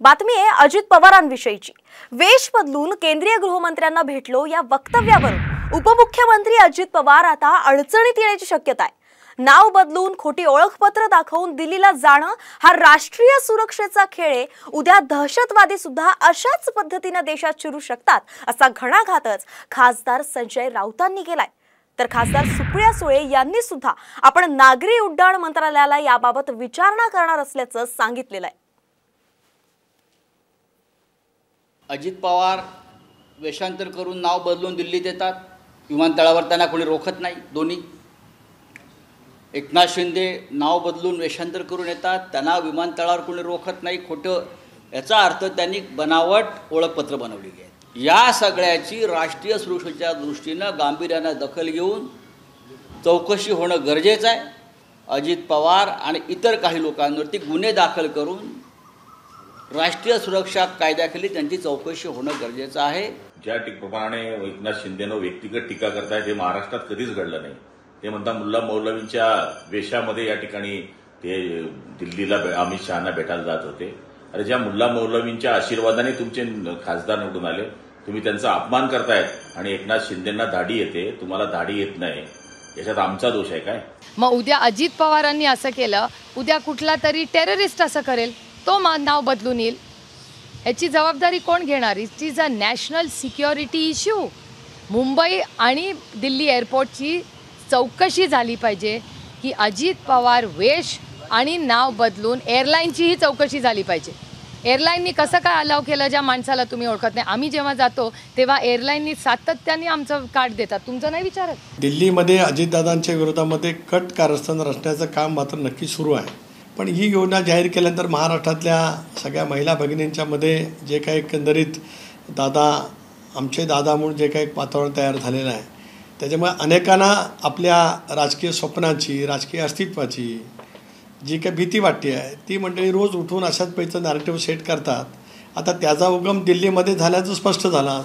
बातमी आहे अजित पवारांविषयीची। वेश बदलून केंद्रीय गृहमंत्र्यांना भेटलो या वक्तव्यावरून उपमुख्यमंत्री अजित पवार आता अडचणीत येण्याची शक्यता आहे। नाव बदलून खोटी ओळखपत्र दाखवून दिल्लीला जाणं हा राष्ट्रीय सुरक्षेचा खेळ आहे। उद्या दहशतवादी सुद्धा अशाच पद्धतीने देशात शिरू शकतात असा घणाघातच खासदार संजय राऊतांनी केलाय। तर खासदार सुप्रिया सुळे यांनी सुद्धा आपण नागरी उड्डाण मंत्रालयाला याबाबत विचारणा करणार असल्याचं सांगितलेलं आहे। अजित पवार वेषांतर करून नाव बदलून दिल्लीत येतात, विमानतळावर त्यांना कोणी रोखत नाही। दोन्ही एकनाथ शिंदे नाव बदलून वेषांतर करून येतात, त्यांना विमानतळावर कोणी रोखत नाही। खोटं याचा अर्थ त्यांनी बनावट ओळखपत्र बनवलेली आहे। या सगळ्याची राष्ट्रीय सुरक्षेच्या दृष्टीनं गांभीर्याने दखल घेऊन चौकशी होणं गरजेचं आहे। अजित पवार आणि इतर काही लोकांवरती गुन्हे दाखल करून राष्ट्रीय सुरक्षा कायद्याखाली त्यांची चौकशी होणं गरजेचं आहे। ज्या प्रमाणे एकनाथ शिंदेनं व्यक्तिगत टीका करतायत हे महाराष्ट्रात कधीच घडलं नाही। ते म्हणता मुल्ला मौलवींच्या वेशामध्ये या ठिकाणी ते दिल्लीला अमित शहाना भेटायला जात होते। अरे ज्या मुल्ला मौलवींच्या आशीर्वादाने तुमचे खासदार निवडून आले, तुम्ही त्यांचा अपमान करतायत आणि एकनाथ शिंदेंना दाढी येते, तुम्हाला दाढी येत नाही, याच्यात आमचा दोष आहे काय? मग उद्या अजित पवारांनी असं केलं, उद्या कुठला तरी टेररिस्ट असं करेल, तो नाव बदलून येईल, याची जबाबदारी कोण घेणार? It is a national security issue. Mumbai आणि दिल्ली एअरपोर्टची चौकशी झाली पाहिजे की अजित पवार वेश आणि नाव बदलून एअरलाईनचीही चौकशी झाली पाहिजे। एअरलाईननी कसं काय अलाव केलं ज्या माणसाला तुम्ही ओळखत नाही? आम्ही जेव्हा जातो तेव्हा एअरलाईननी सातत्याने आमचं कार्ड देतात, तुमचं नाही विचारत। दिल्लीमध्ये अजितदादांच्या विरोधामध्ये कट कारस्थान रचण्याचं काम मात्र नक्की सुरू आहे। पण ही योजना जाहीर केल्यानंतर महाराष्ट्रातल्या सगळ्या महिला भगिनींच्यामध्ये जे काही एकंदरीत आमचे दादा म्हणून जे काही वातावरण तयार झालेलं आहे, त्याच्यामुळे अनेकांना आपल्या राजकीय स्वप्नाची, राजकीय अस्तित्वाची जी काही भीती वाटते आहे, ती मंडळी रोज उठून अशाच पैचं नॅरेटिव्ह सेट करतात। आता त्याचा उगम दिल्लीमध्ये झाल्याचं स्पष्ट झाला।